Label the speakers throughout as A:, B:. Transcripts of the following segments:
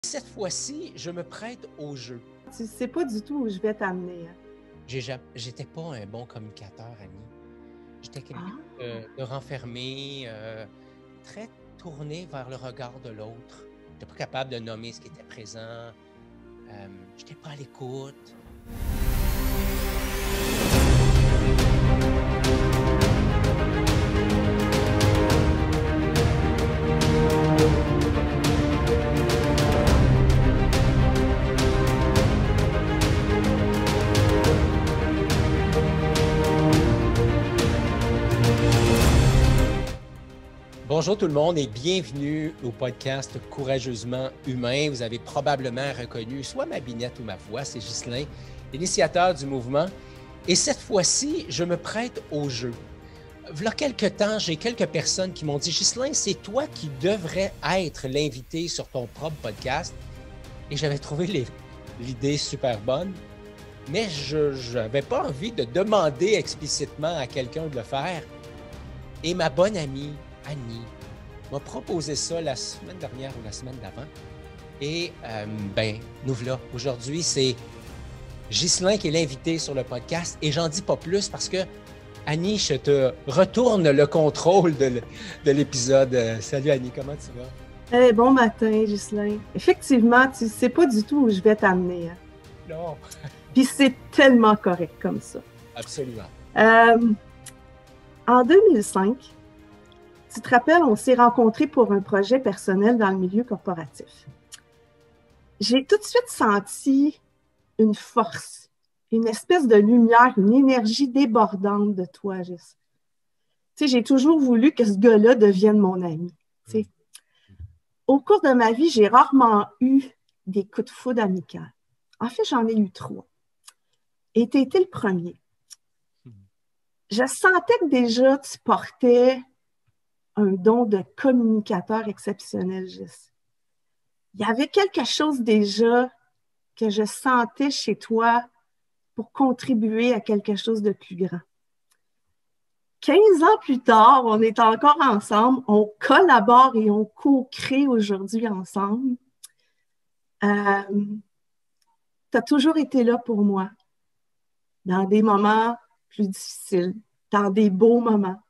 A: Cette fois-ci, je me prête au jeu.
B: Tu sais pas du tout où je vais t'amener.
A: J'étais pas un bon communicateur, Annie. J'étais quelqu'un de renfermé, très tourné vers le regard de l'autre. J'étais pas capable de nommer ce qui était présent. J'étais pas à l'écoute. Bonjour tout le monde et bienvenue au podcast Courageusement Humain. Vous avez probablement reconnu soit ma binette ou ma voix, c'est Ghislain, l'initiateur du mouvement. Et cette fois-ci, je me prête au jeu. Il y a quelques temps, j'ai quelques personnes qui m'ont dit « Ghislain, c'est toi qui devrais être l'invité sur ton propre podcast. » Et j'avais trouvé l'idée super bonne, mais je n'avais pas envie de demander explicitement à quelqu'un de le faire. Et ma bonne amie, Annie m'a proposé ça la semaine dernière ou la semaine d'avant. Et nous voilà. Aujourd'hui, c'est Ghislain qui est l'invité sur le podcast. Et j'en dis pas plus parce que, Annie, je te retourne le contrôle de l'épisode. Salut Annie, comment tu vas?
B: Hey, bon matin, Ghislain. Effectivement, tu sais pas du tout où je vais t'amener.
A: Non.
B: Puis c'est tellement correct comme ça.
A: Absolument.
B: En 2005, tu te rappelles, on s'est rencontrés pour un projet personnel dans le milieu corporatif. J'ai tout de suite senti une force, une espèce de lumière, une énergie débordante de toi, Gis. Tu sais, j'ai toujours voulu que ce gars-là devienne mon ami. Tu sais. Au cours de ma vie, j'ai rarement eu des coups de foudre amicaux. En fait, j'en ai eu 3. Et tu étais le premier. Je sentais que déjà, tu portais un don de communicateur exceptionnel, Gis. Il y avait quelque chose déjà que je sentais chez toi pour contribuer à quelque chose de plus grand. 15 ans plus tard, on est encore ensemble, on collabore et on co-crée aujourd'hui ensemble. Tu as toujours été là pour moi, dans des moments plus difficiles, dans des beaux moments.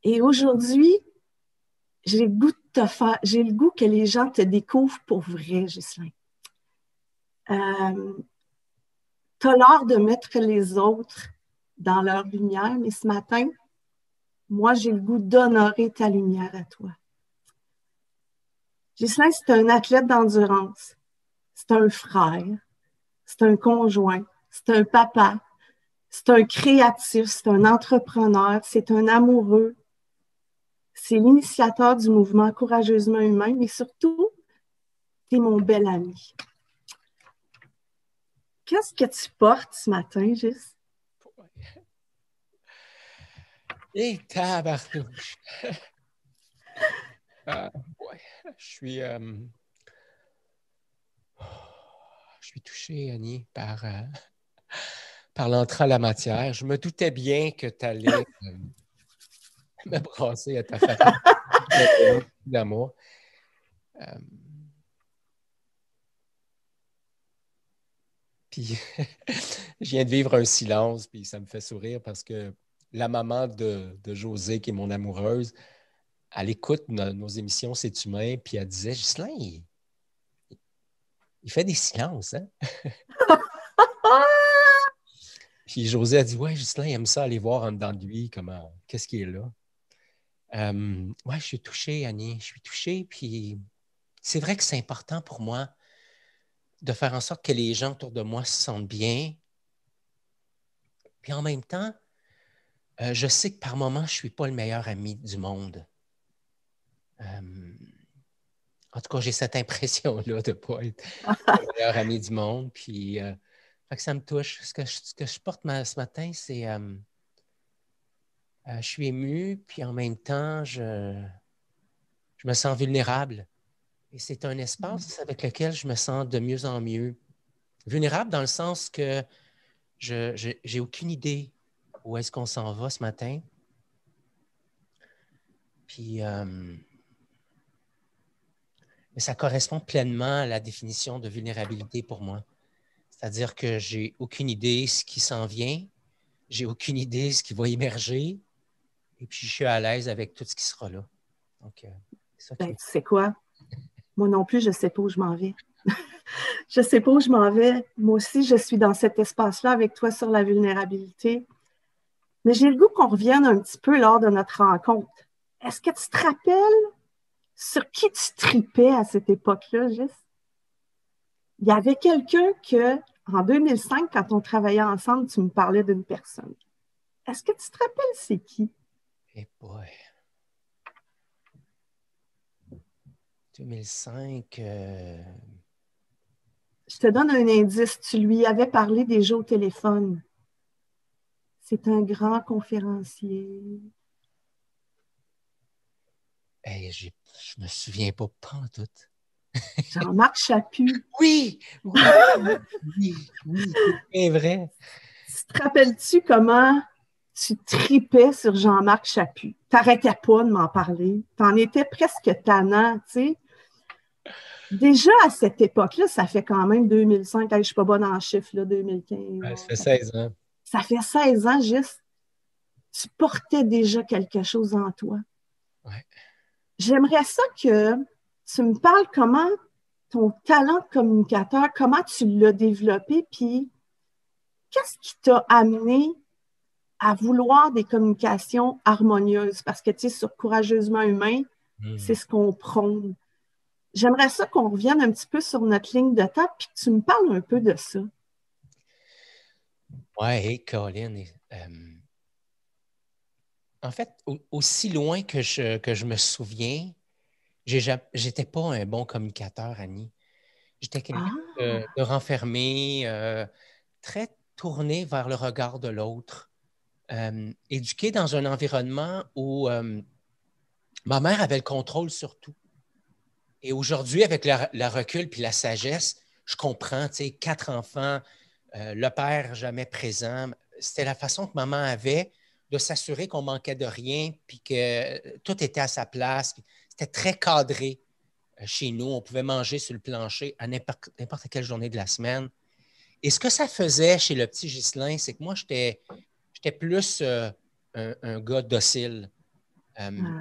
B: Et aujourd'hui, j'ai le goût de te faire, j'ai le goût que les gens te découvrent pour vrai, Ghislain. Tu as l'art de mettre les autres dans leur lumière, mais ce matin, moi, j'ai le goût d'honorer ta lumière à toi. Ghislain, c'est un athlète d'endurance, c'est un frère, c'est un conjoint, c'est un papa, c'est un créatif, c'est un entrepreneur, c'est un amoureux, c'est l'initiateur du mouvement Courageusement Humain, mais surtout, t'es mon bel ami. Qu'est-ce que tu portes ce matin, Gis?
A: Et tabarnouche! Ouais, je suis touché, Annie, par l'entrée à la matière. Je me doutais bien que tu allais me brasser à ta façon d'amour. Puis, je viens de vivre un silence, puis ça me fait sourire parce que la maman de José, qui est mon amoureuse, elle écoute nos émissions C'est humain, puis elle disait, Ghislain, il fait des silences, hein? Puis José a dit, ouais, Ghislain, il aime ça aller voir en dedans de lui, qu'est-ce qui est là. Ouais, je suis touché, Annie, je suis touché, puis c'est vrai que c'est important pour moi de faire en sorte que les gens autour de moi se sentent bien. Puis en même temps, je sais que par moments, je ne suis pas le meilleur ami du monde. En tout cas, j'ai cette impression-là de ne pas être le meilleur ami du monde. Puis, fait que ça me touche. Ce que je porte ce matin, c'est je suis ému, puis en même temps, je me sens vulnérable. Et c'est un espace avec lequel je me sens de mieux en mieux. Vulnérable dans le sens que je n'ai aucune idée où est-ce qu'on s'en va ce matin. Puis, mais ça correspond pleinement à la définition de vulnérabilité pour moi. C'est-à-dire que j'ai aucune idée ce qui s'en vient, j'ai aucune idée ce qui va émerger, et puis je suis à l'aise avec tout ce qui sera là. Donc, c'est ça qui
B: Ben, tu sais quoi? Moi non plus, je ne sais pas où je m'en vais. Je ne sais pas où je m'en vais. Moi aussi, je suis dans cet espace-là avec toi sur la vulnérabilité. Mais j'ai le goût qu'on revienne un petit peu lors de notre rencontre. Est-ce que tu te rappelles sur qui tu tripais à cette époque-là, Gis? Il y avait quelqu'un que, en 2005, quand on travaillait ensemble, tu me parlais d'une personne. Est-ce que tu te rappelles c'est qui?
A: Eh boy. 2005.
B: Je te donne un indice. Tu lui avais parlé déjà au téléphone. C'est un grand conférencier.
A: Hey, je me souviens pas pantoute.
B: Jean-Marc Chaput.
A: Oui, oui, oui, oui, c'est bien vrai.
B: Tu te rappelles-tu comment tu tripais sur Jean-Marc Chaput? Tu n'arrêtais pas de m'en parler. Tu en étais presque tannant, tu sais. Déjà à cette époque-là, ça fait quand même 2005. Hey, je ne suis pas bonne en chiffres, là, 2015.
A: Ça fait 16 ans.
B: Ça fait 16 ans, juste. Tu portais déjà quelque chose en toi.
A: Ouais.
B: J'aimerais ça que tu me parles comment ton talent de communicateur, comment tu l'as développé, puis qu'est-ce qui t'a amené à vouloir des communications harmonieuses? Parce que, tu sais, sur Courageusement humain, c'est ce qu'on prône. J'aimerais ça qu'on revienne un petit peu sur notre ligne de temps, puis que tu me parles un peu de ça.
A: Ouais, hey, Colin. En fait, aussi loin que je me souviens, j'étais pas un bon communicateur, Annie. J'étais quelqu'un de renfermé, très tourné vers le regard de l'autre, éduqué dans un environnement où ma mère avait le contrôle sur tout. Et aujourd'hui, avec le recul puis la sagesse, je comprends, tu sais, 4 enfants, le père jamais présent. C'était la façon que maman avait de s'assurer qu'on manquait de rien puis que tout était à sa place. C'était très cadré chez nous. On pouvait manger sur le plancher à n'importe quelle journée de la semaine. Et ce que ça faisait chez le petit Ghislain, c'est que moi, j'étais plus un gars docile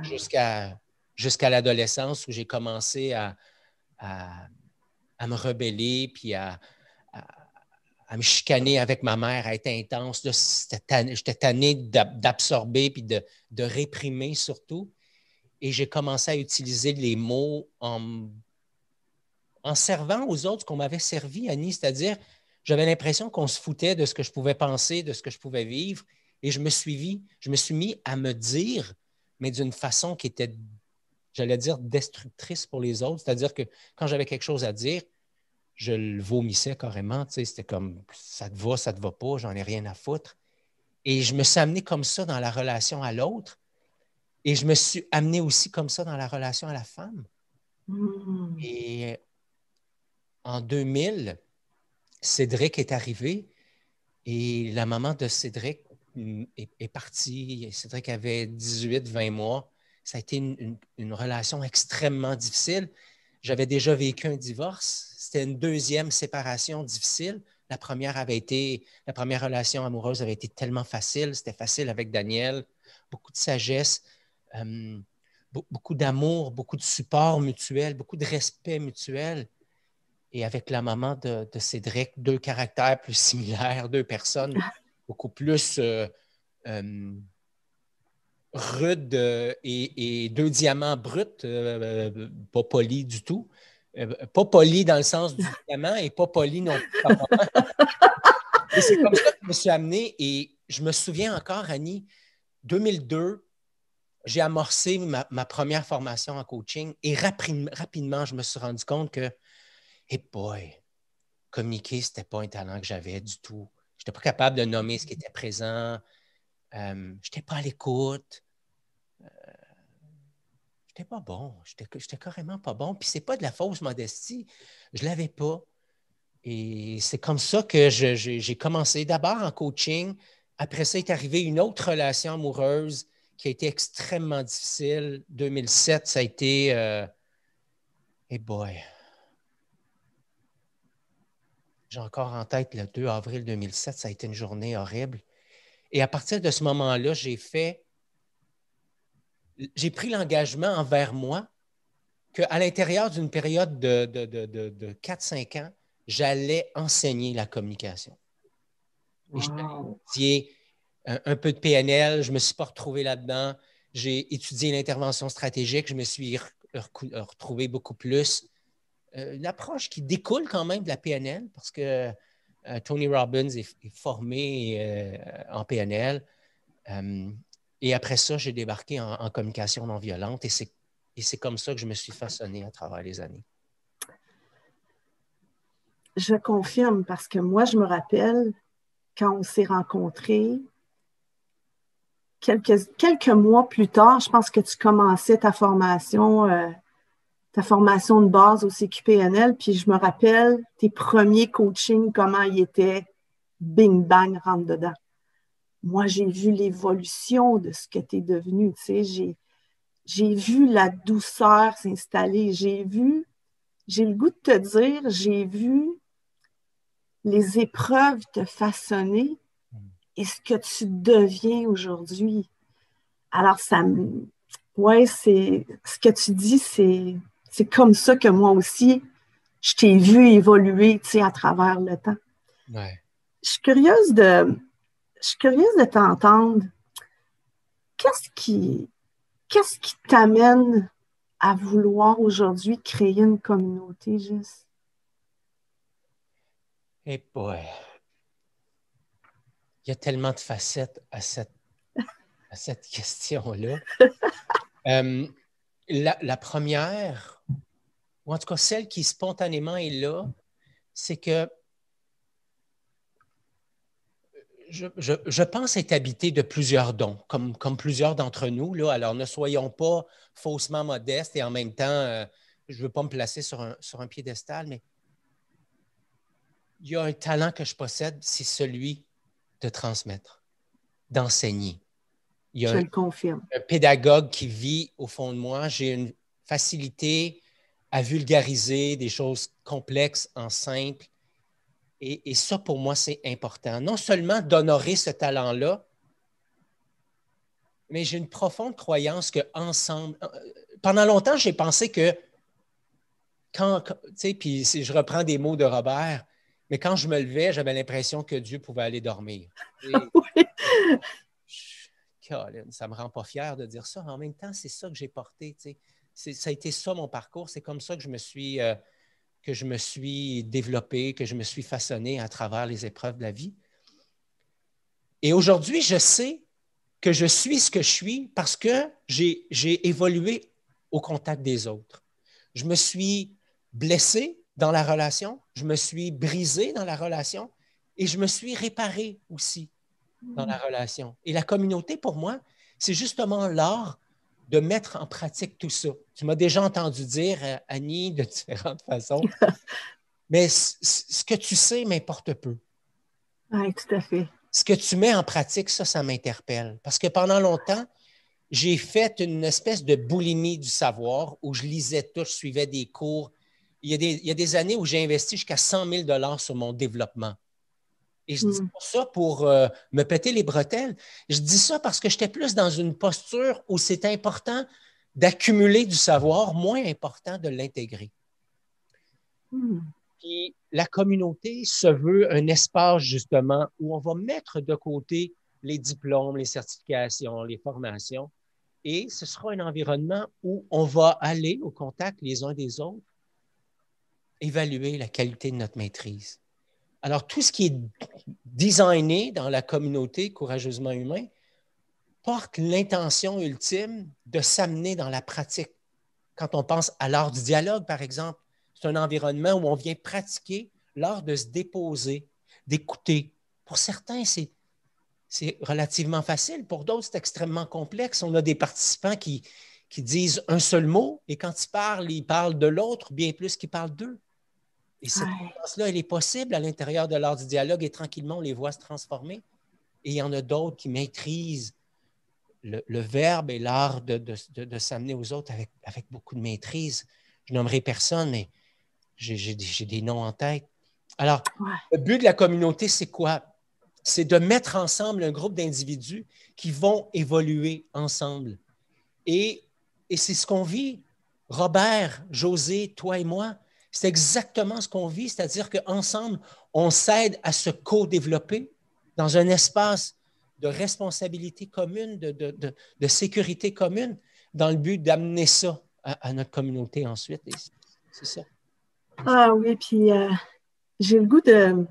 A: jusqu'à l'adolescence où j'ai commencé à me rebeller puis à me chicaner avec ma mère, à être intense. J'étais tanné d'absorber puis de réprimer surtout. Et j'ai commencé à utiliser les mots en servant aux autres ce qu'on m'avait servi, Annie. C'est-à-dire, j'avais l'impression qu'on se foutait de ce que je pouvais penser, de ce que je pouvais vivre. Et je me suis mis à me dire, mais d'une façon qui était, j'allais dire, destructrice pour les autres. C'est-à-dire que quand j'avais quelque chose à dire, je le vomissais carrément. Tu sais, c'était comme, ça te va pas, j'en ai rien à foutre. Et je me suis amené comme ça dans la relation à l'autre. Et je me suis amené aussi comme ça dans la relation à la femme. Et en 2000, Cédric est arrivé et la maman de Cédric est partie. Cédric avait 18-20 mois. Ça a été une relation extrêmement difficile. J'avais déjà vécu un divorce. C'était une deuxième séparation difficile. La première relation amoureuse avait été tellement facile. C'était facile avec Daniel. Beaucoup de sagesse, beaucoup d'amour, beaucoup de support mutuel, beaucoup de respect mutuel. Et avec la maman de Cédric, 2 caractères plus similaires, 2 personnes beaucoup plus rudes et 2 diamants bruts, pas polis du tout. Pas polis dans le sens du diamant et pas polis non plus. Et c'est comme ça que je me suis amené. Et je me souviens encore, Annie, 2002, j'ai amorcé ma première formation en coaching et rapidement, je me suis rendu compte que, hey boy, communiquer, ce n'était pas un talent que j'avais du tout. Je n'étais pas capable de nommer ce qui était présent. Je n'étais pas à l'écoute. Je n'étais pas bon. J'étais carrément pas bon. Puis ce n'est pas de la fausse modestie. Je ne l'avais pas. Et c'est comme ça que j'ai commencé d'abord en coaching. Après ça est arrivée une autre relation amoureuse qui a été extrêmement difficile. 2007, ça a été Hey boy. J'ai encore en tête le 2 avril 2007, ça a été une journée horrible. Et à partir de ce moment-là, j'ai pris l'engagement envers moi qu'à l'intérieur d'une période de 4-5 ans, j'allais enseigner la communication. Et je
B: Wow.
A: étudié un peu de PNL, je ne me suis pas retrouvé là-dedans. J'ai étudié l'intervention stratégique, je me suis retrouvé beaucoup plus. Une approche qui découle quand même de la PNL parce que Tony Robbins est formé en PNL. Et après ça, j'ai débarqué en communication non violente et c'est comme ça que je me suis façonné à travers les années.
B: Je confirme parce que moi, je me rappelle quand on s'est rencontrés, quelques mois plus tard, je pense que tu commençais ta formation de base au CQPNL, puis je me rappelle tes premiers coachings, comment ils étaient, bing bang, rentre dedans. Moi, j'ai vu l'évolution de ce que tu es devenu, tu sais, j'ai vu la douceur s'installer, j'ai le goût de te dire, j'ai vu les épreuves te façonner et ce que tu deviens aujourd'hui. Alors, ouais, c'est ce que tu dis, c'est comme ça que moi aussi, je t'ai vu évoluer, tu sais, à travers le temps.
A: Ouais.
B: Je suis curieuse de t'entendre. Qu'est-ce qui t'amène à vouloir aujourd'hui créer une communauté, juste?
A: Et boy, il y a tellement de facettes à cette question-là. La première, ou en tout cas celle qui spontanément est là, c'est que je pense être habité de plusieurs dons, comme plusieurs d'entre nous. Là. Alors, ne soyons pas faussement modestes et en même temps, je ne veux pas me placer sur un piédestal, mais il y a un talent que je possède, c'est celui de transmettre, d'enseigner. Il y a
B: Je le confirme.
A: un pédagogue qui vit au fond de moi. J'ai une facilité à vulgariser des choses complexes en simple. Et ça, pour moi, c'est important. Non seulement d'honorer ce talent-là, mais j'ai une profonde croyance qu'ensemble, pendant longtemps, j'ai pensé que tu sais, puis si je reprends des mots de Robert, mais quand je me levais, j'avais l'impression que Dieu pouvait aller dormir. Et,
B: Oui.
A: Colin, ça ne me rend pas fier de dire ça. En même temps, c'est ça que j'ai porté. Tu sais. Ça a été ça mon parcours. C'est comme ça que je me suis développé, que je me suis façonné à travers les épreuves de la vie. Et aujourd'hui, je sais que je suis ce que je suis parce que j'ai évolué au contact des autres. Je me suis blessé dans la relation, je me suis brisé dans la relation et je me suis réparé aussi dans la relation. Et la communauté, pour moi, c'est justement l'art de mettre en pratique tout ça. Tu m'as déjà entendu dire, Annie, de différentes façons, mais ce que tu sais m'importe peu.
B: Oui, tout à fait.
A: Ce que tu mets en pratique, ça m'interpelle. Parce que pendant longtemps, j'ai fait une espèce de boulimie du savoir où je lisais tout, je suivais des cours. Il y a des années où j'ai investi jusqu'à 100 000 $ sur mon développement. Et je dis pas ça pour me péter les bretelles. Je dis ça parce que j'étais plus dans une posture où c'est important d'accumuler du savoir, moins important de l'intégrer. Puis la communauté se veut un espace justement où on va mettre de côté les diplômes, les certifications, les formations, et ce sera un environnement où on va aller au contact les uns des autres, évaluer la qualité de notre maîtrise. Alors, tout ce qui est designé dans la communauté courageusement humain porte l'intention ultime de s'amener dans la pratique. Quand on pense à l'art du dialogue, par exemple, c'est un environnement où on vient pratiquer l'art de se déposer, d'écouter. Pour certains, c'est relativement facile. Pour d'autres, c'est extrêmement complexe. On a des participants qui disent un seul mot et quand ils parlent de l'autre bien plus qu'ils parlent d'eux. Et cette expérience-là, elle est possible à l'intérieur de l'art du dialogue et tranquillement, on les voit se transformer. Et il y en a d'autres qui maîtrisent le verbe et l'art de s'amener aux autres avec beaucoup de maîtrise. je nommerai personne, mais j'ai des noms en tête. Alors,
B: Ouais.
A: le but de la communauté, c'est quoi? C'est de mettre ensemble un groupe d'individus qui vont évoluer ensemble. Et c'est ce qu'on vit. Robert, José, toi et moi, c'est exactement ce qu'on vit, c'est-à-dire qu'ensemble, on s'aide à se co-développer dans un espace de responsabilité commune, de sécurité commune, dans le but d'amener ça à notre communauté ensuite. Et c'est ça.
B: Ah oui, puis j'ai le goût de...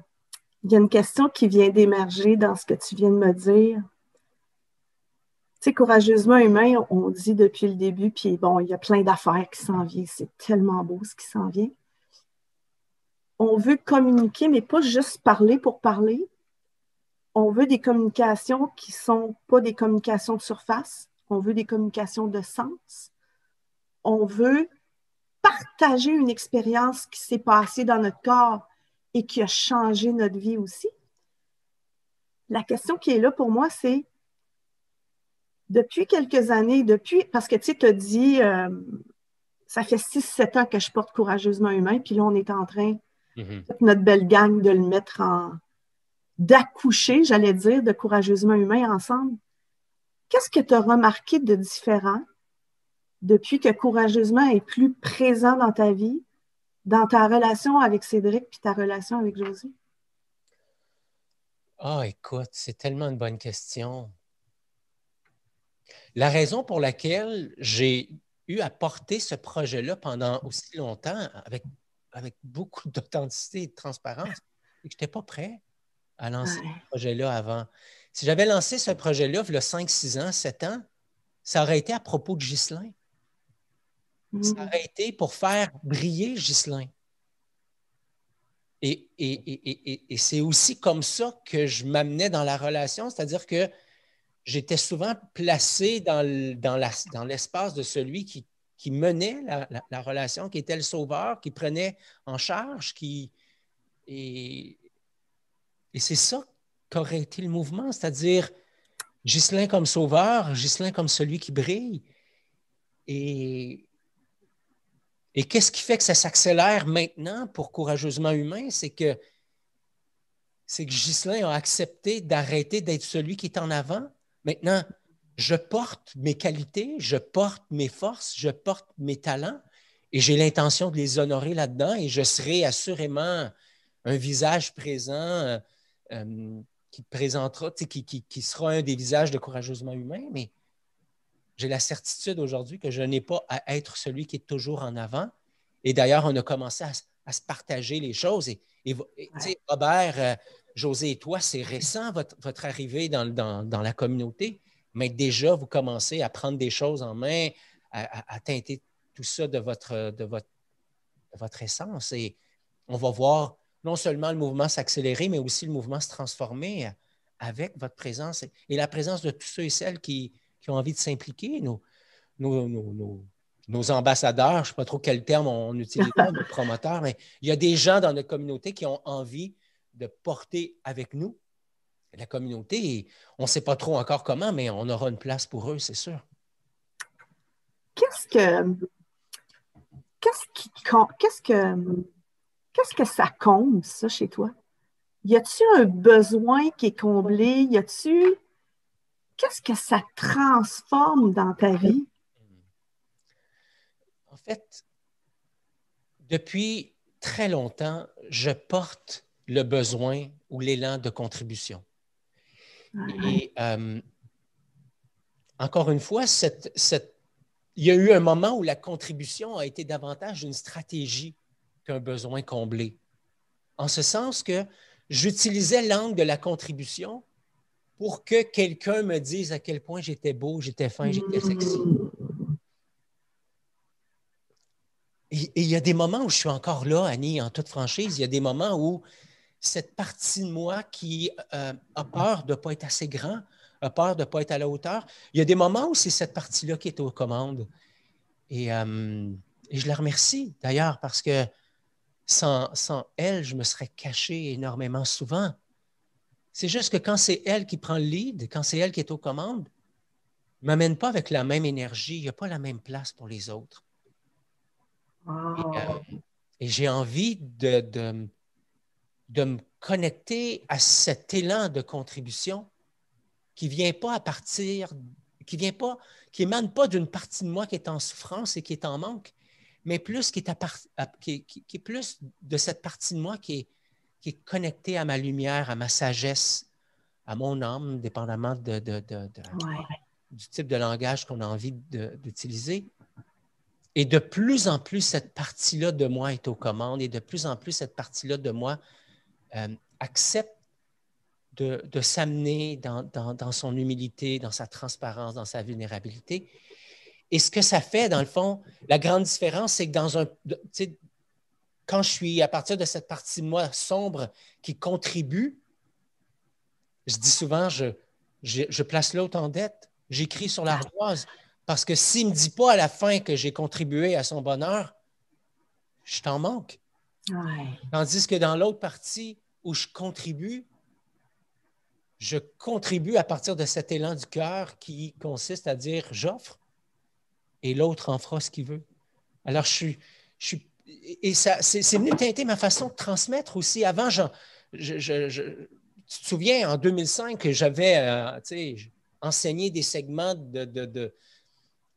B: Il y a une question qui vient d'émerger dans ce que tu viens de me dire. Tu sais, courageusement humain, on dit depuis le début, puis bon, il y a plein d'affaires qui s'en viennent. C'est tellement beau ce qui s'en vient. On veut communiquer, mais pas juste parler pour parler. On veut des communications qui ne sont pas des communications de surface. On veut des communications de sens. On veut partager une expérience qui s'est passée dans notre corps et qui a changé notre vie aussi. La question qui est là pour moi, c'est depuis quelques années, parce que tu as dit, ça fait 6-7 ans que je porte Courageusement Humain, puis là, on est en train, toute notre belle gang, de le mettre d'accoucher, j'allais dire, de Courageusement Humain ensemble. Qu'est-ce que tu as remarqué de différent depuis que Courageusement est plus présent dans ta vie, dans ta relation avec Cédric puis ta relation avec Josée?
A: Ah, écoute, c'est tellement une bonne question. La raison pour laquelle j'ai eu à porter ce projet-là pendant aussi longtemps, avec beaucoup d'authenticité et de transparence, c'est que je n'étais pas prêt à lancer ce projet-là avant. Si j'avais lancé ce projet-là, il y a 5, 6 ans, 7 ans, ça aurait été à propos de Ghislain. Ça aurait été pour faire briller Ghislain. Et c'est aussi comme ça que je m'amenais dans la relation, c'est-à-dire que j'étais souvent placé dans l'espace de celui qui menait la relation, qui était le sauveur, qui prenait en charge, et c'est ça qu'aurait été le mouvement, c'est-à-dire Ghislain comme sauveur, Ghislain comme celui qui brille. Et qu'est-ce qui fait que ça s'accélère maintenant pour Courageusement Humain? C'est que Ghislain a accepté d'arrêter d'être celui qui est en avant. Maintenant, je porte mes qualités, je porte mes forces, je porte mes talents et j'ai l'intention de les honorer là-dedans et je serai assurément un visage présent qui présentera, qui sera un des visages de Courageusement Humain, mais j'ai la certitude aujourd'hui que je n'ai pas à être celui qui est toujours en avant. Et d'ailleurs, on a commencé à se partager les choses. Robert, José et toi, c'est récent votre arrivée dans la communauté, mais déjà, vous commencez à prendre des choses en main, à teinter tout ça de votre essence. Et on va voir non seulement le mouvement s'accélérer, mais aussi le mouvement se transformer avec votre présence et la présence de tous ceux et celles qui ont envie de s'impliquer, nos ambassadeurs, je ne sais pas trop quel terme on utilise, nos promoteurs, mais il y a des gens dans notre communauté qui ont envie de porter avec nous la communauté. Et on ne sait pas trop encore comment, mais on aura une place pour eux, c'est sûr.
B: Qu'est-ce que ça comble, ça, chez toi? Y a-tu un besoin qui est comblé? Qu'est-ce que ça transforme dans ta vie?
A: En fait, depuis très longtemps, je porte le besoin ou l'élan de contribution. Et encore une fois, il y a eu un moment où la contribution a été davantage une stratégie qu'un besoin comblé. En ce sens que j'utilisais l'angle de la contribution pour que quelqu'un me dise à quel point j'étais beau, j'étais fin, j'étais sexy. Et il y a des moments où je suis encore là, Annie, en toute franchise, il y a des moments où cette partie de moi qui a peur de ne pas être assez grand, a peur de ne pas être à la hauteur, il y a des moments où c'est cette partie-là qui est aux commandes. Et je la remercie d'ailleurs parce que sans elle, je me serais caché énormément souvent. C'est juste que quand c'est elle qui prend le lead, quand c'est elle qui est aux commandes, ne m'amène pas avec la même énergie, il n'y a pas la même place pour les autres.
B: Wow.
A: Et j'ai envie de me connecter à cet élan de contribution qui vient pas à partir, qui émane pas d'une partie de moi qui est en souffrance et qui est en manque, mais plus qui est plus de cette partie de moi qui est connectée à ma lumière, à ma sagesse, à mon âme, dépendamment du type de langage qu'on a envie d'utiliser. Et de plus en plus, cette partie-là de moi est aux commandes et de plus en plus, cette partie-là de moi accepte de s'amener dans son humilité, dans sa transparence, dans sa vulnérabilité. Et ce que ça fait, dans le fond, la grande différence, c'est que quand je suis à partir de cette partie de moi sombre qui contribue, je dis souvent, je place l'autre en dette, j'écris sur l'ardoise, parce que s'il ne me dit pas à la fin que j'ai contribué à son bonheur, je t'en manque.
B: Ouais.
A: Tandis que dans l'autre partie où je contribue à partir de cet élan du cœur qui consiste à dire j'offre et l'autre en fera ce qu'il veut. Alors, et ça, c'est venu teinter ma façon de transmettre aussi. Avant, tu te souviens, en 2005, que j'avais enseigné des segments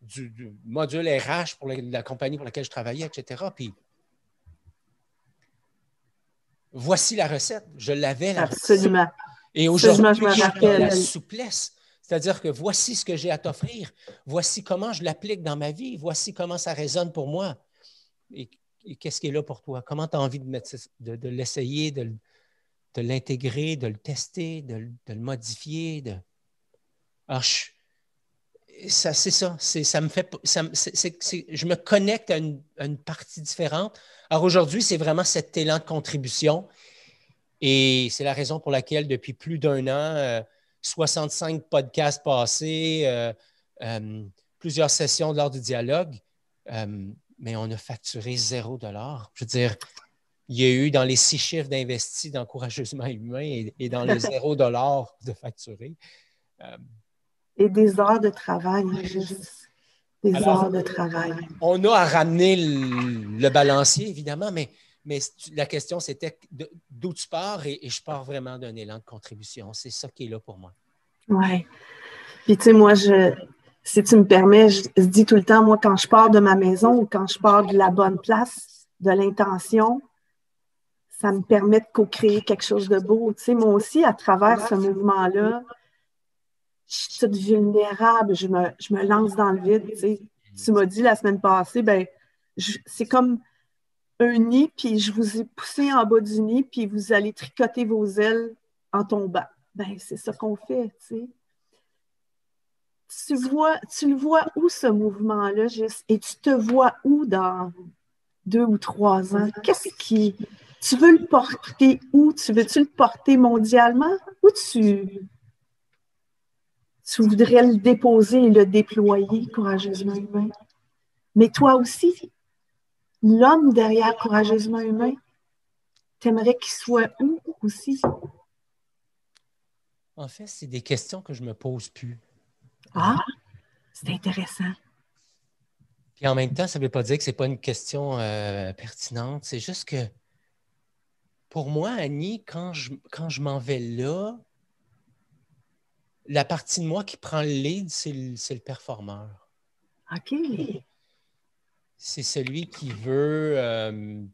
A: du module RH pour la compagnie pour laquelle je travaillais, etc. Puis, voici la recette. Je l'avais, la recette.
B: Absolument.
A: Et aujourd'hui,
B: je me rappelle.
A: la souplesse. C'est-à-dire que voici ce que j'ai à t'offrir. Voici comment je l'applique dans ma vie. Voici comment ça résonne pour moi. Et qu'est-ce qui est là pour toi? Comment tu as envie de l'essayer, de l'intégrer, de le tester, de le modifier? Alors, c'est ça. Ça me fait. Je me connecte à une partie différente. Alors aujourd'hui, c'est vraiment cet élan de contribution. Et c'est la raison pour laquelle, depuis plus d'un an, 65 podcasts passés, plusieurs sessions de l'art du dialogue, mais on a facturé $0. Je veux dire, il y a eu dans les 6 chiffres d'investis dans Courageusement Humain et dans le $0 de facturé.
B: Et des heures de travail, juste. Des heures de travail.
A: On a à ramener le balancier, évidemment, mais la question, c'était d'où tu pars et je pars vraiment d'un élan de contribution. C'est ça qui est là pour moi.
B: Oui. Puis, tu sais, moi, si tu me permets, je dis tout le temps, moi, quand je pars de ma maison ou quand je pars de la bonne place, de l'intention, ça me permet de co-créer quelque chose de beau. Tu sais, moi aussi, à travers ce mouvement-là, je suis toute vulnérable, je me lance dans le vide. Tu sais. Tu m'as dit la semaine passée, ben, c'est comme un nid, puis je vous ai poussé en bas du nid, puis vous allez tricoter vos ailes en tombant. Ben, c'est ça qu'on fait, tu sais. Tu le vois où, ce mouvement-là, Gis? Et tu te vois où dans 2 ou 3 ans? Qu'est-ce qui... Tu veux le porter où? Veux-tu le porter mondialement? Ou tu voudrais le déposer et le déployer courageusement humain? Mais toi aussi, l'homme derrière Courageusement Humain, t'aimerais qu'il soit où aussi?
A: En fait, c'est des questions que je ne me pose plus.
B: Ah, c'est intéressant.
A: Puis en même temps, ça ne veut pas dire que ce n'est pas une question pertinente. C'est juste que pour moi, Annie, quand je m'en vais là, la partie de moi qui prend le lead, c'est le performeur.
B: OK.
A: C'est celui qui veut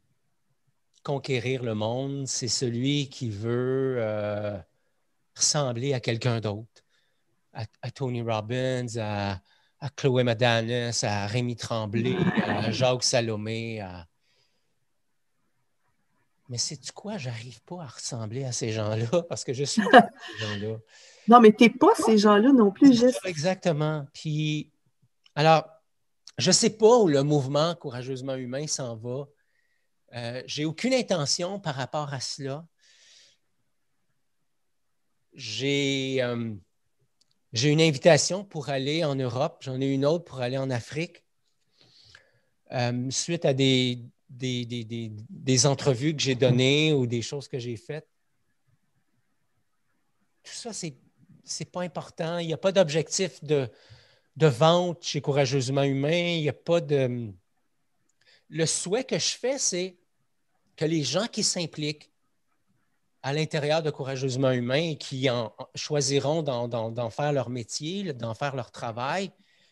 A: conquérir le monde. C'est celui qui veut ressembler à quelqu'un d'autre. À Tony Robbins, à Chloé Madanes, à Rémi Tremblay, à Jacques Salomé. Mais sais-tu quoi? Je n'arrive pas à ressembler à ces gens-là parce que je suis ces gens-là.
B: Non, mais tu n'es pas ces gens-là non plus, juste.
A: Exactement. Puis, alors, je ne sais pas où le mouvement Courageusement Humain s'en va. Je n'ai aucune intention par rapport à cela. J'ai une invitation pour aller en Europe. J'en ai une autre pour aller en Afrique. Suite à des entrevues que j'ai données ou des choses que j'ai faites. Tout ça, c'est pas important. Il n'y a pas d'objectif de vente chez Courageusement Humain. Il n'y a pas de... le souhait que je fais, c'est que les gens qui s'impliquent à l'intérieur de Courageusement Humain et qui choisiront d'en faire leur métier, d'en faire leur travail,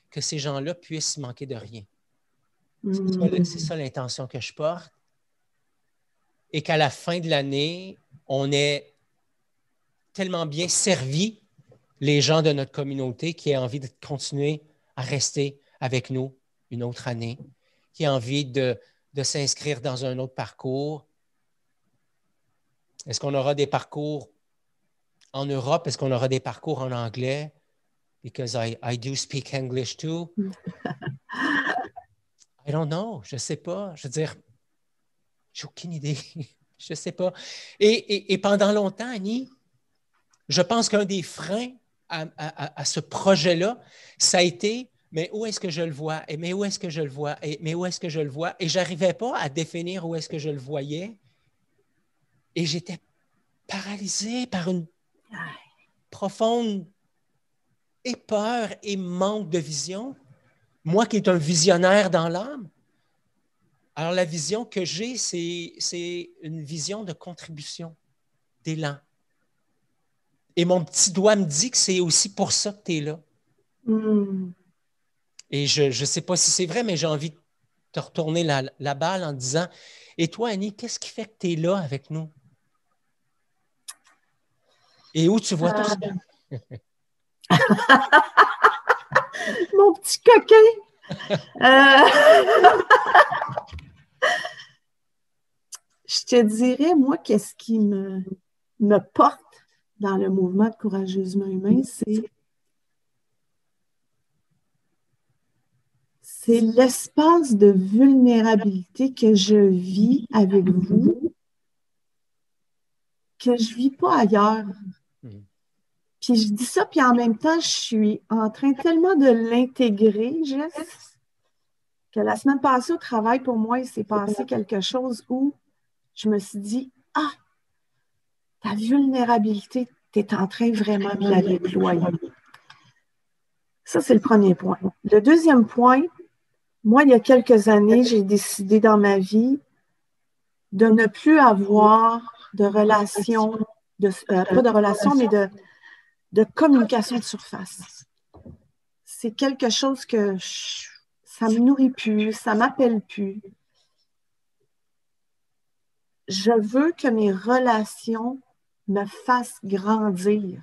A: que ces gens-là puissent manquer de rien. C'est ça l'intention que je porte. Et qu'à la fin de l'année, on ait tellement bien servi les gens de notre communauté qui aient envie de continuer à rester avec nous une autre année, qui aient envie de s'inscrire dans un autre parcours. Est-ce qu'on aura des parcours en Europe? Est-ce qu'on aura des parcours en anglais? Because I do speak English too. I don't know. Je ne sais pas. Je veux dire, j'ai aucune idée. Je ne sais pas. Et pendant longtemps, Annie, je pense qu'un des freins à ce projet-là, ça a été, mais où est-ce que je le vois? Et mais où est-ce que je le vois? Et mais où est-ce que je le vois? Et je n'arrivais pas à définir où est-ce que je le voyais. Et j'étais paralysé par une profonde peur et manque de vision. Moi qui est un visionnaire dans l'âme. Alors, la vision que j'ai, c'est une vision de contribution, d'élan. Et mon petit doigt me dit que c'est aussi pour ça que tu es là. Et je ne sais pas si c'est vrai, mais j'ai envie de te retourner la balle en disant, et toi, Annie, qu'est-ce qui fait que tu es là avec nous? Et où tu vois tout ça?
B: Mon petit coquin! Je te dirais, moi, qu'est-ce qui me porte dans le mouvement de Courageusement Humain, c'est l'espace de vulnérabilité que je vis avec vous, que je ne vis pas ailleurs. Puis je dis ça, puis en même temps, je suis en train tellement de l'intégrer, Jess, que la semaine passée au travail, pour moi, il s'est passé quelque chose où je me suis dit, ah, ta vulnérabilité, tu es en train vraiment de la déployer. Ça, c'est le premier point. Le deuxième point, moi, il y a quelques années, j'ai décidé dans ma vie de ne plus avoir de relation, pas de relation, mais de communication de surface. C'est quelque chose que ça ne me nourrit plus, ça ne m'appelle plus. Je veux que mes relations me fassent grandir.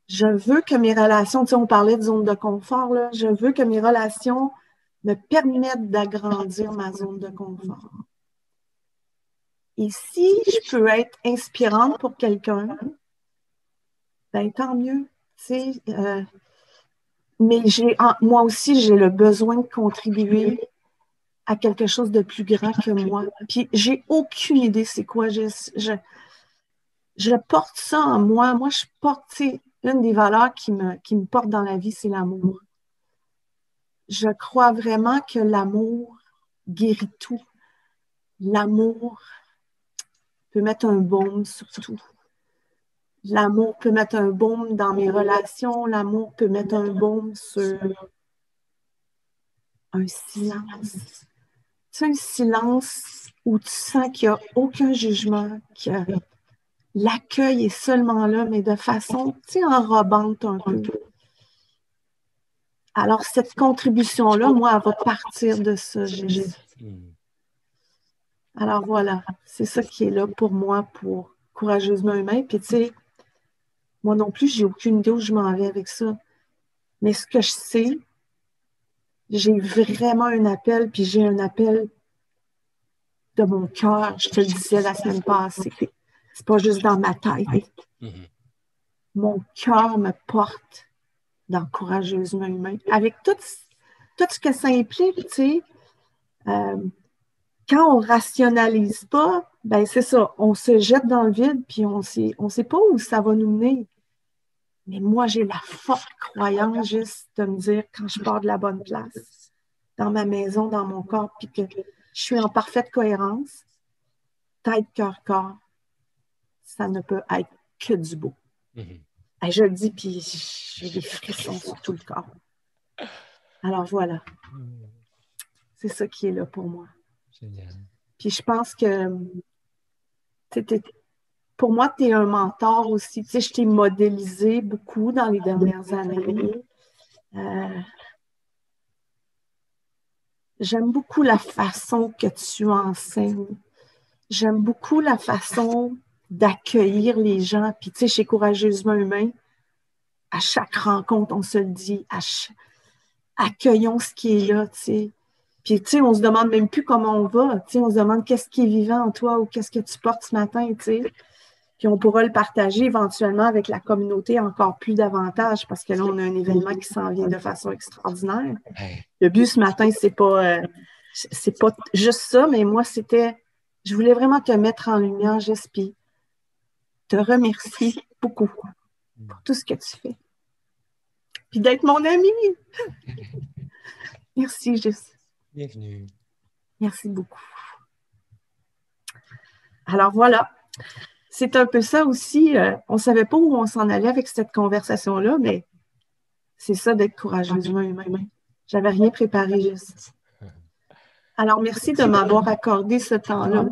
B: Je veux que mes relations, tu sais, on parlait de zone de confort, là, je veux que mes relations me permettent d'agrandir ma zone de confort. Et si je peux être inspirante pour quelqu'un, ben tant mieux. Tu sais, mais moi aussi, j'ai le besoin de contribuer à quelque chose de plus grand que moi. Puis j'ai aucune idée c'est quoi. Je porte ça en moi. Moi, je porte, tu sais, une des valeurs qui me porte dans la vie, c'est l'amour. Je crois vraiment que l'amour guérit tout. L'amour peut mettre un baume sur tout. L'amour peut mettre un baume dans mes relations. L'amour peut mettre un baume sur un silence. C'est un silence où tu sens qu'il n'y a aucun jugement, que l'accueil est seulement là, mais de façon, tu sais, enrobante un peu. Alors, cette contribution-là, moi, elle va partir de ça. Alors, voilà, c'est ça qui est là pour moi, pour Courageusement Humain. Puis, tu sais, moi non plus, j'ai aucune idée où je m'en vais avec ça. Mais ce que je sais, j'ai vraiment un appel, puis j'ai un appel de mon cœur. Je te le disais la semaine passée. C'est pas juste dans ma tête. Mon cœur me porte dans Courageusement Humain. Avec tout ce que ça implique, tu sais, quand on rationalise pas, ben c'est ça, on se jette dans le vide, puis on sait pas où ça va nous mener. Mais moi, j'ai la forte croyance juste de me dire quand je pars de la bonne place, dans ma maison, dans mon corps, puis que je suis en parfaite cohérence, tête, cœur, corps, ça ne peut être que du beau. Et je le dis, puis j'ai des frissons sur tout le corps. Alors voilà. C'est ça qui est là pour moi.
A: Génial.
B: Puis je pense que pour moi, tu es un mentor aussi. Tu sais, je t'ai modélisé beaucoup dans les dernières années. J'aime beaucoup la façon que tu enseignes. J'aime beaucoup la façon d'accueillir les gens. Puis, tu sais, chez Courageusement Humain, à chaque rencontre, on se le dit, accueillons ce qui est là, tu sais. Puis, tu sais, on se demande même plus comment on va. Tu sais, on se demande qu'est-ce qui est vivant en toi ou qu'est-ce que tu portes ce matin, tu sais. Puis, on pourra le partager éventuellement avec la communauté encore plus davantage parce que là, on a un événement qui s'en vient de façon extraordinaire. Le but ce matin, c'est pas juste ça, mais moi, je voulais vraiment te mettre en lumière, Jess, puis te remercier beaucoup pour tout ce que tu fais. Puis d'être mon ami. Merci, Jess.
A: Bienvenue.
B: Merci beaucoup. Alors voilà, c'est un peu ça aussi. On ne savait pas où on s'en allait avec cette conversation-là, mais c'est ça d'être courageusement humain. J'avais rien préparé, Jess. Alors, merci de m'avoir accordé ce temps-là.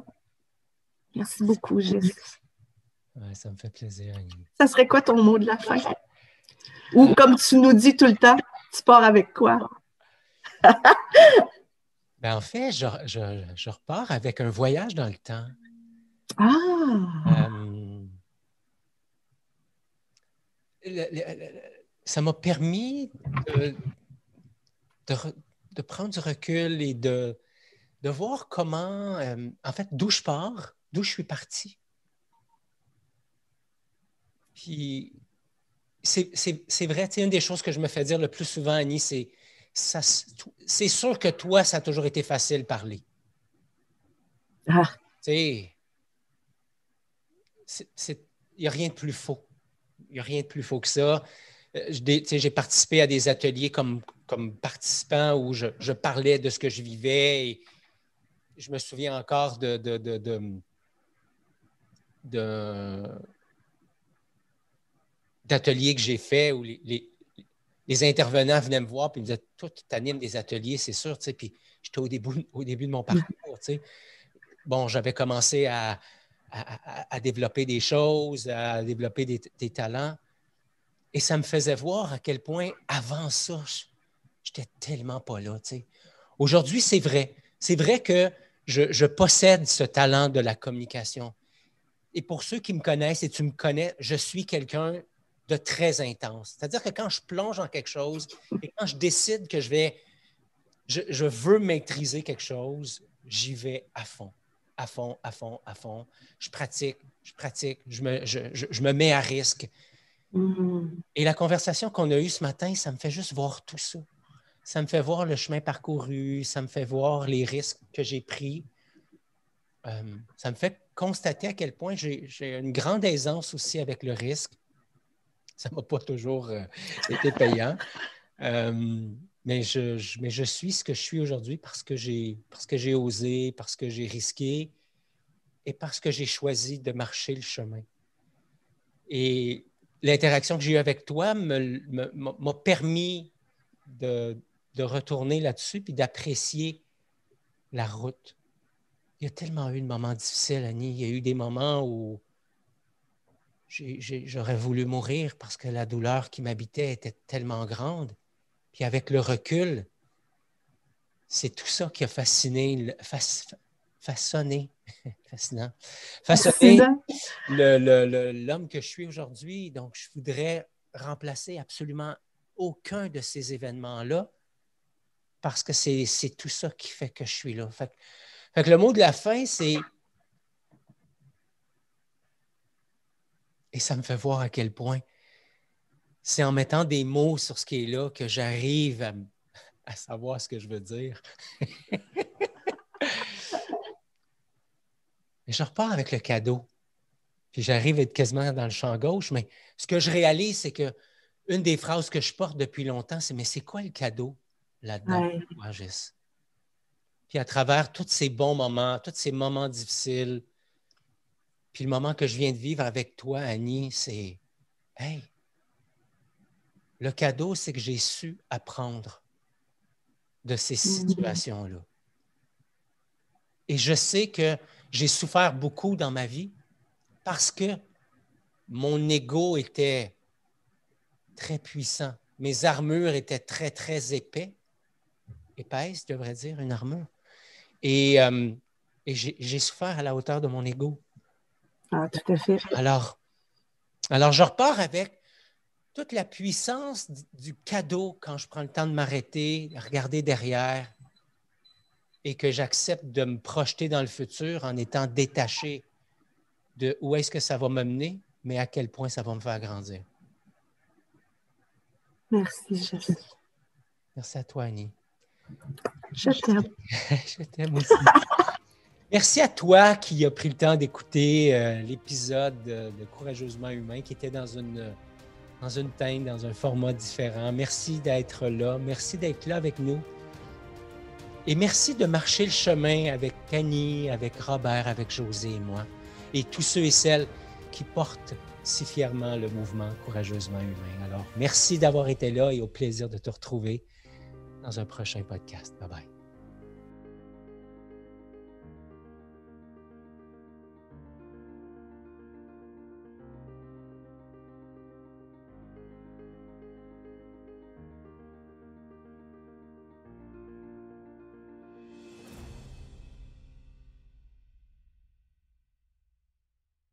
B: Merci beaucoup, Jess.
A: Ouais, ça me fait plaisir, Annie.
B: Ça serait quoi ton mot de la fin? Ou comme tu nous dis tout le temps, tu pars avec quoi?
A: En fait, je repars avec un voyage dans le temps.
B: Ah!
A: Ça m'a permis de prendre du recul et de voir comment, en fait, d'où je pars, d'où je suis parti. Puis, c'est vrai, tu sais, une des choses que je me fais dire le plus souvent, Annie, c'est sûr que toi, ça a toujours été facile de parler.
B: Ah.
A: Tu sais, il n'y a rien de plus faux. Il n'y a rien de plus faux que ça. J'ai participé à des ateliers comme participant où je parlais de ce que je vivais et je me souviens encore d'ateliers que j'ai fait où les intervenants venaient me voir et me disaient « Toi, tu animes des ateliers, c'est sûr. » Puis j'étais au début de mon parcours. Bon, j'avais commencé à développer des choses, à développer des talents. Et ça me faisait voir à quel point, avant ça, j'étais tellement pas là. Aujourd'hui, c'est vrai. C'est vrai que je possède ce talent de la communication. Et pour ceux qui me connaissent, et tu me connais, je suis quelqu'un de très intense. C'est-à-dire que quand je plonge dans quelque chose et quand je décide que je veux maîtriser quelque chose, j'y vais à fond, à fond, à fond, à fond. Je pratique, je me mets à risque. Et la conversation qu'on a eue ce matin, ça me fait juste voir tout ça. Ça me fait voir le chemin parcouru, ça me fait voir les risques que j'ai pris. Ça me fait constater à quel point j'ai une grande aisance aussi avec le risque. Ça ne m'a pas toujours été payant. Mais je suis ce que je suis aujourd'hui parce que j'ai osé, parce que j'ai risqué et parce que j'ai choisi de marcher le chemin. Et l'interaction que j'ai eue avec toi m'a permis de retourner là-dessus puis d'apprécier la route. Il y a tellement eu de moments difficiles, Annie. Il y a eu des moments où j'aurais voulu mourir parce que la douleur qui m'habitait était tellement grande. Puis avec le recul, c'est tout ça qui a façonné l'homme que je suis aujourd'hui. Donc, je voudrais remplacer absolument aucun de ces événements-là parce que c'est tout ça qui fait que je suis là. Fait que le mot de la fin, c'est... Et ça me fait voir à quel point c'est en mettant des mots sur ce qui est là que j'arrive à savoir ce que je veux dire. Mais je repars avec le cadeau. Puis j'arrive à être quasiment dans le champ gauche, mais ce que je réalise, c'est que une des phrases que je porte depuis longtemps, c'est « Mais c'est quoi le cadeau là-dedans, Régis? » Puis à travers tous ces bons moments, tous ces moments difficiles, puis le moment que je viens de vivre avec toi, Annie, c'est « Hey, le cadeau, c'est que j'ai su apprendre de ces situations-là. » Et je sais que j'ai souffert beaucoup dans ma vie parce que mon ego était très puissant. Mes armures étaient très, très épaisses, je devrais dire, une armure. Et j'ai souffert à la hauteur de mon ego.
B: Ah, tout à fait.
A: Alors, je repars avec toute la puissance du cadeau quand je prends le temps de m'arrêter, de regarder derrière et que j'accepte de me projeter dans le futur en étant détaché de où est-ce que ça va me mener, mais à quel point ça va me faire grandir.
B: Merci, Jess.
A: Merci à toi, Annie.
B: Je t'aime.
A: Je t'aime aussi. Merci à toi qui as pris le temps d'écouter l'épisode de Courageusement Humain qui était dans une teinte, dans un format différent. Merci d'être là. Merci d'être là avec nous. Et merci de marcher le chemin avec Annie, avec Robert, avec José et moi, et tous ceux et celles qui portent si fièrement le mouvement Courageusement Humain. Alors, merci d'avoir été là et au plaisir de te retrouver dans un prochain podcast. Bye bye.